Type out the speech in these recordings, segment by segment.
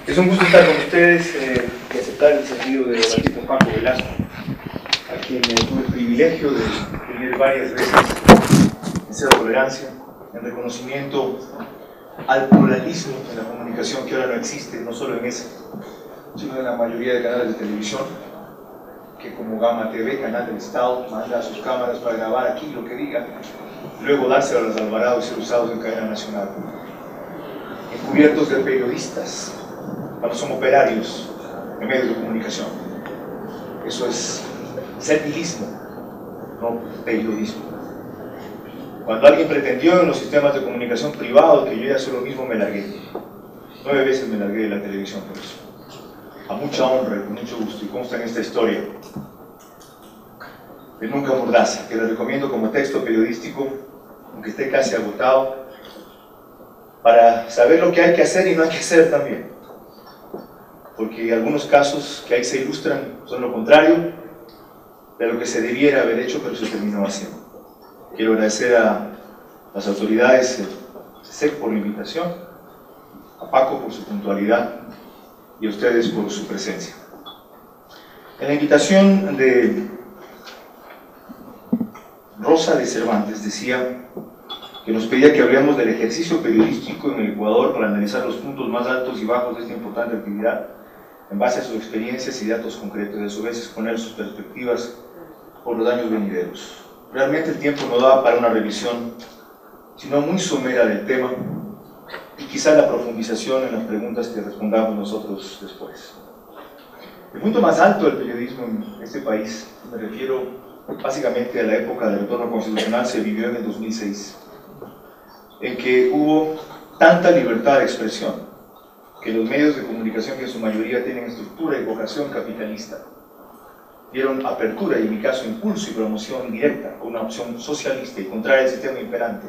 Es un gusto estar con ustedes y aceptar el sentido de debatir con Paco Velasco, a quien tuve el privilegio de tener varias veces en Cero Tolerancia, en reconocimiento al pluralismo en la comunicación que ahora no existe, no solo en ese, sino en la mayoría de canales de televisión, que como Gama TV, Canal del Estado, manda a sus cámaras para grabar aquí lo que diga, luego dárselo a los Alvarado y ser usados en cadena nacional, encubiertos de periodistas, cuando son operarios en medios de comunicación. Eso es servilismo, no periodismo. Cuando alguien pretendió en los sistemas de comunicación privados que yo ya soy lo mismo, me largué. 9 veces me largué de la televisión por eso. A mucha honra y con mucho gusto, y consta en esta historia de Nunca Mordaza, que le recomiendo como texto periodístico, aunque esté casi agotado, para saber lo que hay que hacer y no hay que hacer también. Porque algunos casos que ahí se ilustran son lo contrario de lo que se debiera haber hecho, pero se terminó haciendo. Quiero agradecer a las autoridades SEC por la invitación, a Paco por su puntualidad y a ustedes por su presencia. En la invitación de Rosa de Cervantes decía que nos pedía que hablemos del ejercicio periodístico en el Ecuador para analizar los puntos más altos y bajos de esta importante actividad en base a sus experiencias y datos concretos, y a su vez exponer sus perspectivas por los años venideros. Realmente el tiempo no daba para una revisión, sino muy somera del tema, y quizá la profundización en las preguntas que respondamos nosotros después. El punto más alto del periodismo en este país, me refiero básicamente a la época del retorno constitucional, se vivió en el 2006, en que hubo tanta libertad de expresión que los medios de comunicación, que en su mayoría tienen estructura y vocación capitalista, dieron apertura y en mi caso impulso y promoción directa a una opción socialista y contraria al sistema imperante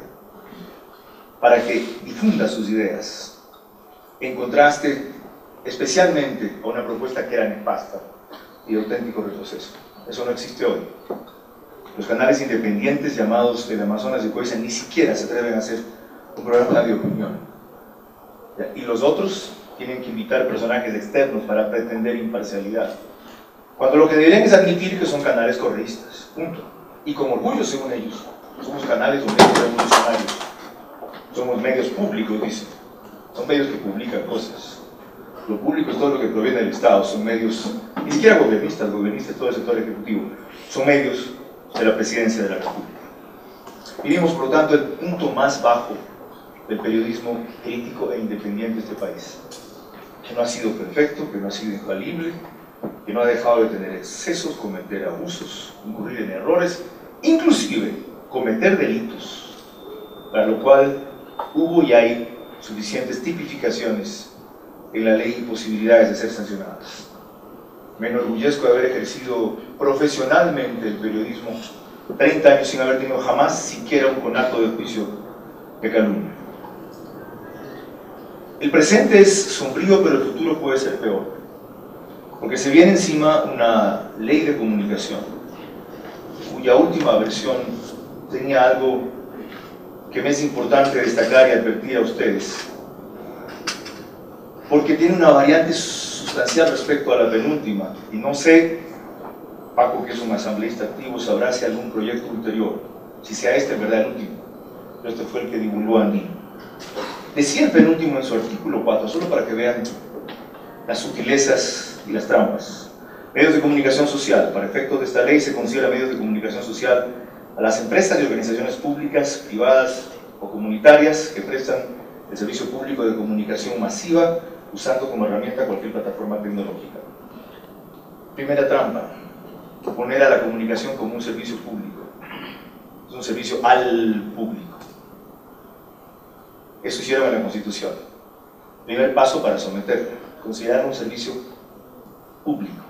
para que difunda sus ideas, en contraste especialmente a una propuesta que era nefasta y de auténtico retroceso. Eso no existe hoy. Los canales independientes llamados del Amazonas de Coisa ni siquiera se atreven a hacer un programa de opinión. Y los otros tienen que invitar personajes externos para pretender imparcialidad, cuando lo que deberían es admitir que son canales correístas, punto. Y con orgullo, según ellos, somos canales o medios revolucionarios, somos medios públicos, dicen, son medios que publican cosas. Lo público es todo lo que proviene del Estado, son medios, ni siquiera gobernistas, todo el sector ejecutivo, son medios de la presidencia de la República. Vivimos, por lo tanto, el punto más bajo del periodismo crítico e independiente de este país, que no ha sido perfecto, que no ha sido infalible, que no ha dejado de tener excesos, cometer abusos, incurrir en errores, inclusive cometer delitos, para lo cual hubo y hay suficientes tipificaciones en la ley y posibilidades de ser sancionadas. Me enorgullezco de haber ejercido profesionalmente el periodismo 30 años sin haber tenido jamás siquiera un conato de juicio de calumnia. El presente es sombrío, pero el futuro puede ser peor, porque se viene encima una ley de comunicación cuya última versión tenía algo que me es importante destacar y advertir a ustedes, porque tiene una variante sustancial respecto a la penúltima, y no sé, Paco, que es un asambleísta activo, sabrá si algún proyecto ulterior, si sea este en verdad el último, pero este fue el que divulgó Andino. Decía el penúltimo en su artículo 4, solo para que vean las sutilezas y las trampas. Medios de comunicación social. Para efectos de esta ley se considera medios de comunicación social a las empresas y organizaciones públicas, privadas o comunitarias que prestan el servicio público de comunicación masiva usando como herramienta cualquier plataforma tecnológica. Primera trampa, poner a la comunicación como un servicio público. Es un servicio al público. Eso hicieron en la Constitución. Primer paso para someterla, considerar un servicio público.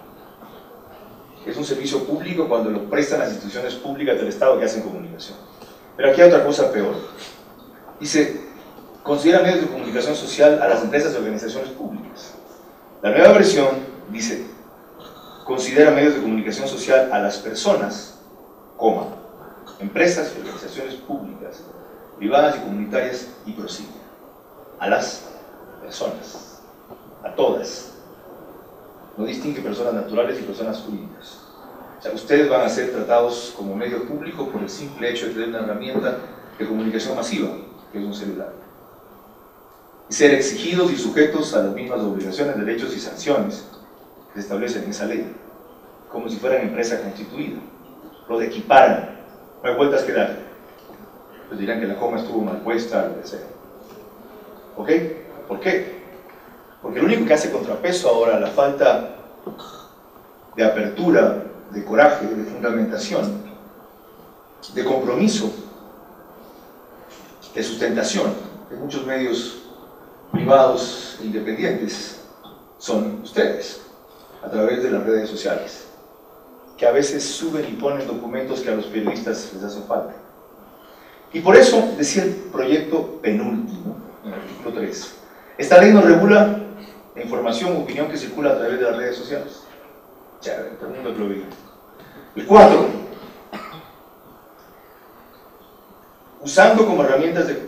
Es un servicio público cuando lo prestan las instituciones públicas del Estado que hacen comunicación. Pero aquí hay otra cosa peor. Dice, considera medios de comunicación social a las empresas y organizaciones públicas. La nueva versión dice, considera medios de comunicación social a las personas, coma, empresas y organizaciones públicas, privadas y comunitarias, y prosigue, a las personas, a todas. No distingue personas naturales y personas jurídicas. O sea, ustedes van a ser tratados como medio público por el simple hecho de tener una herramienta de comunicación masiva, que es un celular. Y ser exigidos y sujetos a las mismas obligaciones, derechos y sanciones que se establecen en esa ley, como si fueran empresa constituida. Los equiparan, no hay vueltas que dar. Les dirán que la coma estuvo mal puesta, lo que sea. ¿Ok? ¿Por qué? Porque lo único que hace contrapeso ahora a la falta de apertura, de coraje, de fundamentación, de compromiso, de sustentación de muchos medios privados e independientes son ustedes, a través de las redes sociales, que a veces suben y ponen documentos que a los periodistas les hace falta. Y por eso decía el proyecto penúltimo, en el artículo 3, esta ley no regula la información o opinión que circula a través de las redes sociales. Chévere, todo el mundo aplaudió. El 4, usando como herramientas de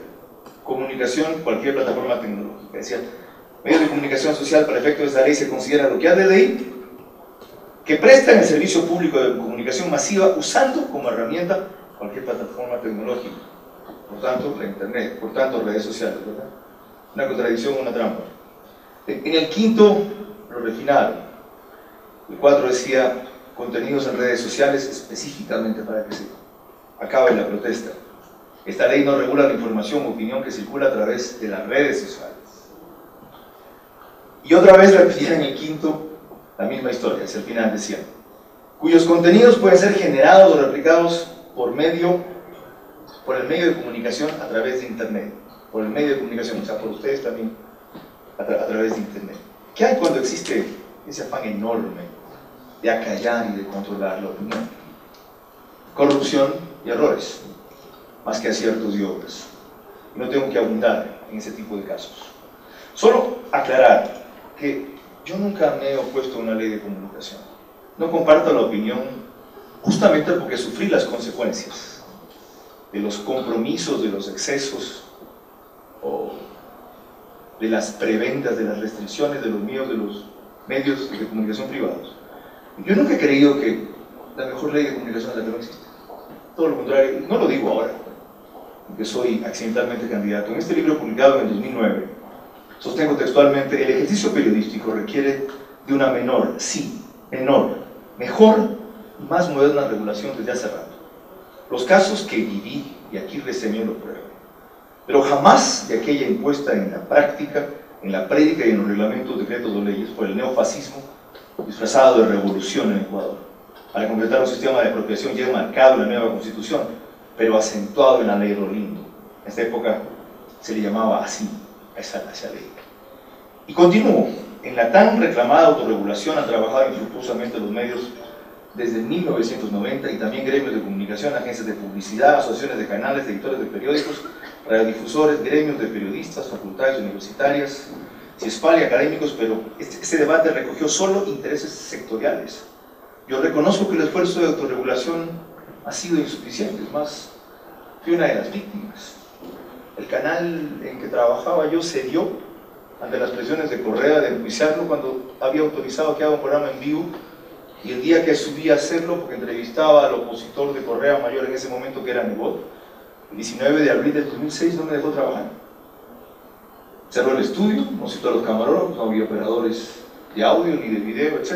comunicación cualquier plataforma tecnológica. Decía, medios de comunicación social para efectos de esta ley se considera lo que hace de ley que prestan el servicio público de comunicación masiva usando como herramienta cualquier plataforma tecnológica. Por tanto, la internet, por tanto, redes sociales, ¿verdad? Una contradicción, una trampa. En el 5 lo refinaron. El 4 decía contenidos en redes sociales específicamente para que se acabe la protesta. Esta ley no regula la información o opinión que circula a través de las redes sociales. Y otra vez repetían en el 5 la misma historia, hacia el final decía, cuyos contenidos pueden ser generados o replicados por el medio de comunicación a través de internet, por el medio de comunicación, o sea, por ustedes también a través de internet. ¿Qué hay cuando existe ese afán enorme de acallar y de controlar la opinión? Corrupción y errores, más que aciertos y obras. Y no tengo que abundar en ese tipo de casos. Solo aclarar que yo nunca me he opuesto a una ley de comunicación. No comparto la opinión justamente porque sufrí las consecuencias de los compromisos, de los excesos o de las preventas, de las restricciones de los medios de comunicación privados. Yo nunca he creído que la mejor ley de comunicación es la que no existe. Todo lo contrario, no lo digo ahora, porque soy accidentalmente candidato. En este libro publicado en el 2009, sostengo textualmente, el ejercicio periodístico requiere de una menor, mejor y más moderna regulación desde hace rato. Los casos que viví, y aquí reseño lo pruebo, pero jamás de aquella impuesta en la práctica, en la prédica y en los reglamentos, decretos o leyes por el neofascismo disfrazado de revolución en Ecuador, para completar un sistema de apropiación ya marcado en la nueva constitución, pero acentuado en la ley Rolindo. En esta época se le llamaba así a esa ley. Y continúo, en la tan reclamada autorregulación han trabajado infructuosamente los medios desde 1990 y también gremios de comunicación, agencias de publicidad, asociaciones de canales, editores de periódicos, radiodifusores, gremios de periodistas, facultades universitarias, CIESPAL y académicos, pero este debate recogió solo intereses sectoriales. Yo reconozco que el esfuerzo de autorregulación ha sido insuficiente, es más, fui una de las víctimas. El canal en que trabajaba yo cedió ante las presiones de Correa de enjuiciarlo cuando había autorizado que haga un programa en vivo, y el día que subí a hacerlo, porque entrevistaba al opositor de Correa Mayor en ese momento, que era Nebot, el 19 de abril del 2006 no me dejó trabajar. Cerró el estudio, no citó a los camarógrafos, no había operadores de audio ni de video, etc.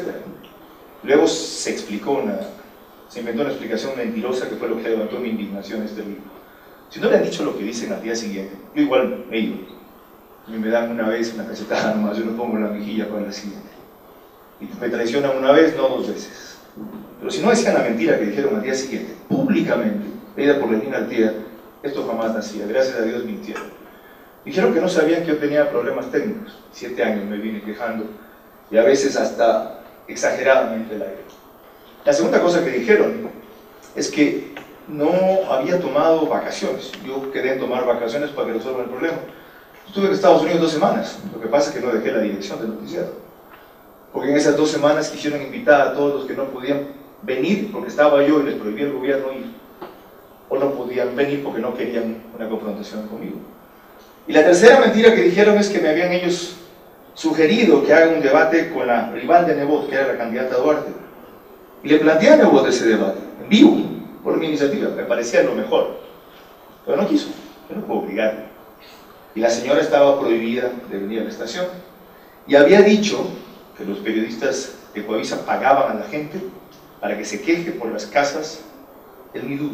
Luego se inventó una explicación mentirosa que fue lo que levantó mi indignación en este libro. Si no le han dicho lo que dicen al día siguiente, yo igual me he ido. A mí me dan una vez una cachetada nomás, yo no pongo la mejilla para la siguiente. Y me traicionan una vez, no dos veces. Pero si no decían la mentira que dijeron al día siguiente, públicamente, leída por Lenín Altía, esto jamás nacía, gracias a Dios mintieron. Dijeron que no sabían que yo tenía problemas técnicos. 7 años me vine quejando, y a veces hasta exageradamente el aire. La segunda cosa que dijeron es que no había tomado vacaciones. Yo quedé en tomar vacaciones para que resuelvan el problema. Estuve en Estados Unidos 2 semanas, lo que pasa es que no dejé la dirección del noticiero. Porque en esas 2 semanas quisieron invitar a todos los que no podían venir porque estaba yo y les prohibía el gobierno ir, o no podían venir porque no querían una confrontación conmigo. Y la tercera mentira que dijeron es que me habían ellos sugerido que haga un debate con la rival de Nebot, que era la candidata Duarte. Y le planteé a Nebot ese debate, en vivo, por mi iniciativa, me parecía lo mejor. Pero no quiso, yo no puedo obligarle. Y la señora estaba prohibida de venir a la estación. Y había dicho que los periodistas de Coavisa pagaban a la gente para que se queje por las casas del Midú.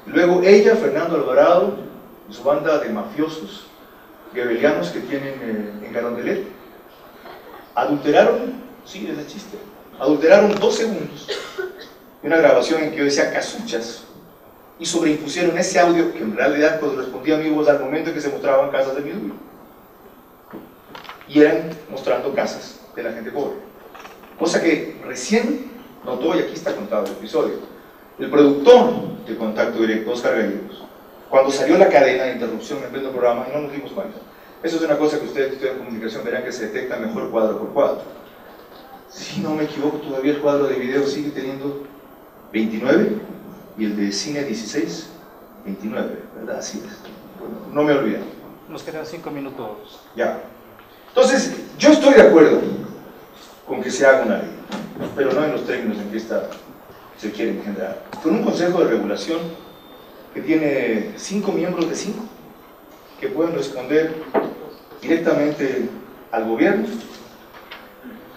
Luego ella, Fernando Alvarado, y su banda de mafiosos rebelianos que tienen en Carondelet, adulteraron, sí, es el chiste, adulteraron 2 segundos de una grabación en que yo decía casuchas y sobreimpusieron ese audio que en realidad correspondía a mi voz al momento en que se mostraban casas de Midú. Y eran mostrando casas de la gente pobre. Cosa que recién notó, y aquí está contado el episodio, el productor de Contacto Directo, Oscar Gallegos, cuando salió la cadena de interrupción en pleno programa, y no nos dimos cuenta. Eso es una cosa que ustedes que estudian comunicación verán que se detecta mejor cuadro por cuadro. Si no me equivoco, todavía el cuadro de video sigue teniendo 29 y el de cine 16, 29, ¿verdad? Así es. Bueno, no me olvido. Nos quedan 5 minutos. Ya. Entonces, yo estoy de acuerdo con que se haga una ley, pero no en los términos en que esta se quiere engendrar. Con un consejo de regulación que tiene 5 miembros de 5 que pueden responder directamente al gobierno,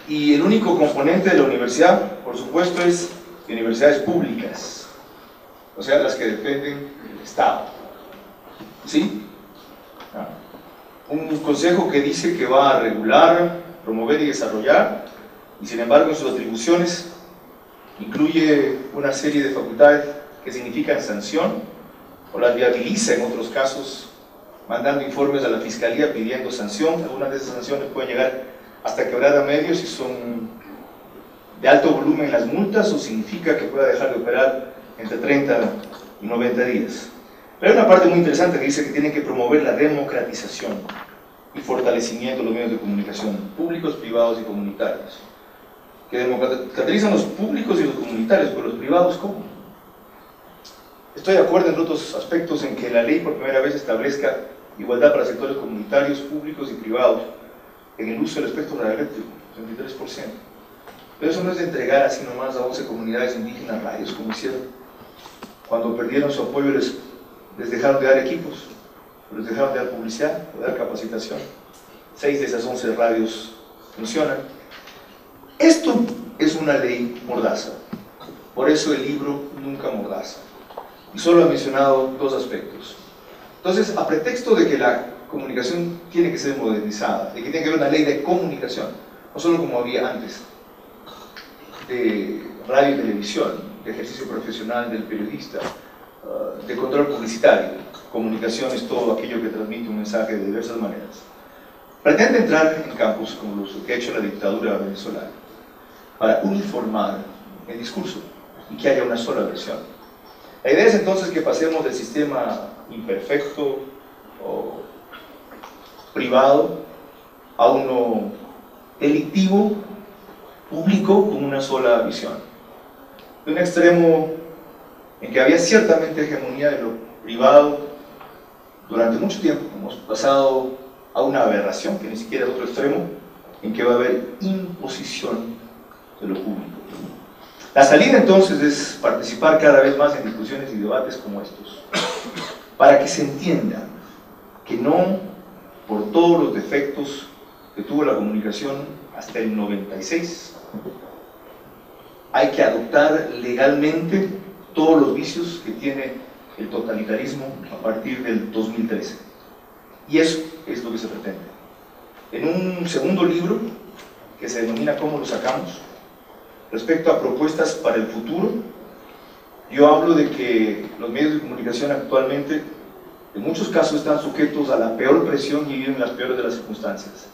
y el único componente de la universidad, por supuesto, es universidades públicas, o sea, las que dependen del Estado. ¿Sí? Un consejo que dice que va a regular, promover y desarrollar, y sin embargo en sus atribuciones incluye una serie de facultades que significan sanción, o las viabiliza en otros casos, mandando informes a la Fiscalía pidiendo sanción. Algunas de esas sanciones pueden llegar hasta quebrada medio si son de alto volumen las multas, o significa que pueda dejar de operar entre 30 y 90 días. Pero hay una parte muy interesante que dice que tienen que promover la democratización y fortalecimiento de los medios de comunicación públicos, privados y comunitarios. Que democratizan los públicos y los comunitarios, pero los privados, ¿cómo? Estoy de acuerdo en otros aspectos en que la ley por primera vez establezca igualdad para sectores comunitarios, públicos y privados en el uso del espectro radioeléctrico, 33%. Pero eso no es de entregar así nomás a 11 comunidades indígenas radios, como hicieron. Cuando perdieron su apoyo les dejaron de dar equipos, les dejaron de dar publicidad, de dar capacitación. 6 de esas 11 radios funcionan. Esto es una ley mordaza, por eso el libro Nunca Mordaza. Y solo he mencionado 2 aspectos. Entonces, a pretexto de que la comunicación tiene que ser modernizada, de que tiene que haber una ley de comunicación, no solo como había antes, de radio y televisión, de ejercicio profesional del periodista, de control publicitario, comunicación es todo aquello que transmite un mensaje de diversas maneras. Pretende entrar en campos como los que ha hecho la dictadura venezolana, para uniformar el discurso y que haya una sola versión. La idea es entonces que pasemos del sistema imperfecto o privado a uno delictivo, público, con una sola visión. De un extremo en que había ciertamente hegemonía de lo privado durante mucho tiempo, hemos pasado a una aberración, que ni siquiera es otro extremo, en que va a haber imposición de lo público. La salida entonces es participar cada vez más en discusiones y debates como estos, para que se entienda que no por todos los defectos que tuvo la comunicación hasta el 96 hay que adoptar legalmente todos los vicios que tiene el totalitarismo a partir del 2013. Y eso es lo que se pretende. En un segundo libro, que se denomina ¿Cómo lo sacamos?, respecto a propuestas para el futuro, yo hablo de que los medios de comunicación actualmente en muchos casos están sujetos a la peor presión y viven las peores de las circunstancias.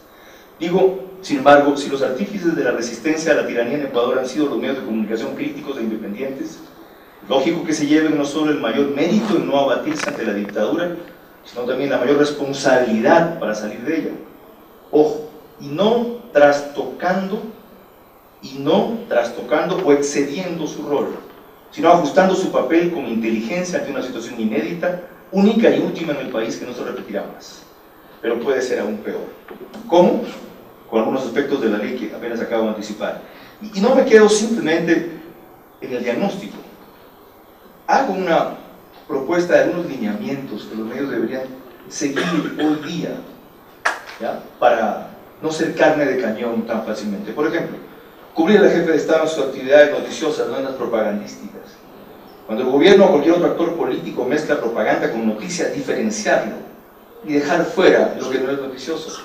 Digo, sin embargo, si los artífices de la resistencia a la tiranía en Ecuador han sido los medios de comunicación críticos e independientes, lógico que se lleven no solo el mayor mérito en no abatirse ante la dictadura, sino también la mayor responsabilidad para salir de ella. Ojo, y no trastocando o excediendo su rol, sino ajustando su papel con inteligencia ante una situación inédita, única y última en el país que no se repetirá más, pero puede ser aún peor. ¿Cómo? con algunos aspectos de la ley que apenas acabo de anticipar. Y no me quedo simplemente en el diagnóstico. Hago una propuesta de algunos lineamientos que los medios deberían seguir hoy día, ¿ya?, para no ser carne de cañón tan fácilmente. Por ejemplo, cubrir al jefe de Estado en sus actividades noticiosas, no en las propagandísticas. Cuando el gobierno o cualquier otro actor político mezcla propaganda con noticias, diferenciarlo y dejar fuera lo que no es noticioso.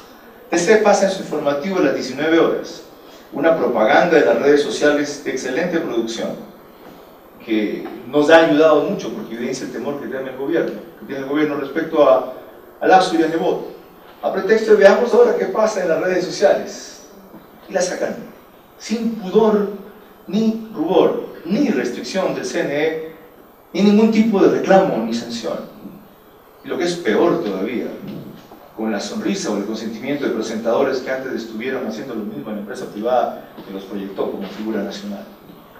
TC pasa en su informativo a las 19 horas, una propaganda de las redes sociales de excelente producción, que nos ha ayudado mucho porque evidencia el temor que tiene el gobierno respecto a Lazo y a Nebot. A pretexto de veamos ahora qué pasa en las redes sociales, y la sacan sin pudor, ni rubor, ni restricción del CNE, ni ningún tipo de reclamo ni sanción. Y lo que es peor todavía, con la sonrisa o el consentimiento de presentadores que antes estuvieron haciendo lo mismo en la empresa privada que los proyectó como figura nacional.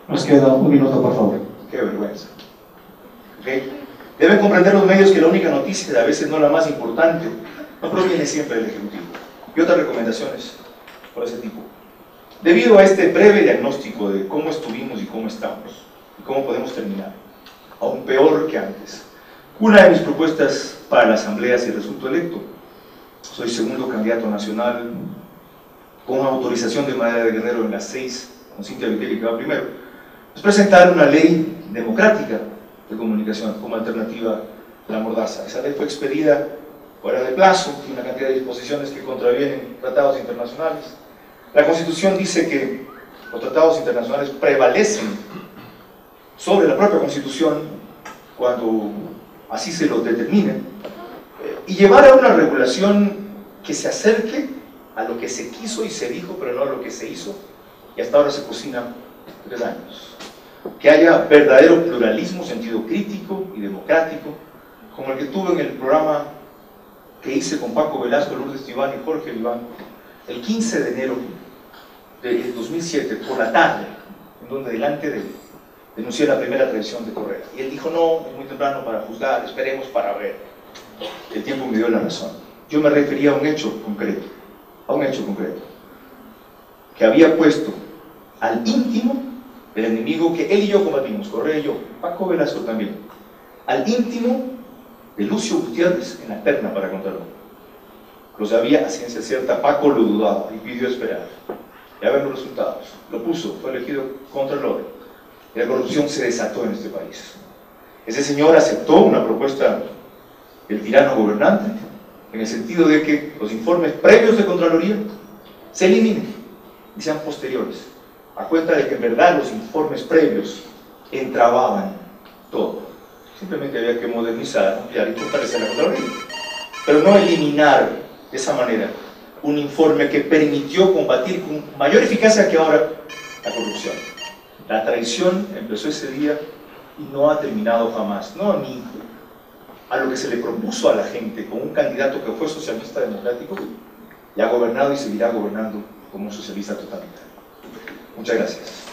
Nos queda un minuto, por favor. Qué vergüenza. ¿Okay? Deben comprender los medios que la única noticia, a veces no la más importante, no proviene siempre del Ejecutivo. Y otras recomendaciones por ese tipo. Debido a este breve diagnóstico de cómo estuvimos y cómo estamos, y cómo podemos terminar, aún peor que antes, una de mis propuestas para la Asamblea si resulto electo, soy segundo candidato nacional con autorización de Madera de Guerrero en las 6, con Cintia Viteri que va primero, es presentar una ley democrática de comunicación como alternativa a la mordaza. Esa ley fue expedida fuera de plazo, tiene una cantidad de disposiciones que contravienen tratados internacionales. La Constitución dice que los tratados internacionales prevalecen sobre la propia Constitución cuando así se lo determine, y llevar a una regulación que se acerque a lo que se quiso y se dijo, pero no a lo que se hizo, y hasta ahora se cocina 3 años. Que haya verdadero pluralismo, sentido crítico y democrático, como el que tuve en el programa que hice con Paco Velasco, Lourdes Tibán y Jorge Viván, el 15 de enero del 2007, por la tarde, en donde delante de él denuncié la primera traición de Correa. Y él dijo, no, es muy temprano para juzgar, esperemos para ver. El tiempo me dio la razón. Yo me refería a un hecho concreto, que había puesto al íntimo del enemigo que él y yo combatimos, Correa y yo, Paco Velasco también, al íntimo de Lucio Gutiérrez en la terna para Contralor. Lo sabía a ciencia cierta, Paco lo dudaba y pidió esperar. Ya ven los resultados, lo puso, fue elegido Contralor, y la corrupción se desató en este país. Ese señor aceptó una propuesta del tirano gobernante, en el sentido de que los informes previos de Contraloría se eliminen y sean posteriores, a cuenta de que en verdad los informes previos entrababan todo. Simplemente había que modernizar, ampliar y fortalecer la Contraloría, pero no eliminar de esa manera un informe que permitió combatir con mayor eficacia que ahora la corrupción. La traición empezó ese día y no ha terminado jamás, no ni a lo que se le propuso a la gente con un candidato que fue socialista democrático y ha gobernado y seguirá gobernando como un socialista totalitario. Muchas gracias.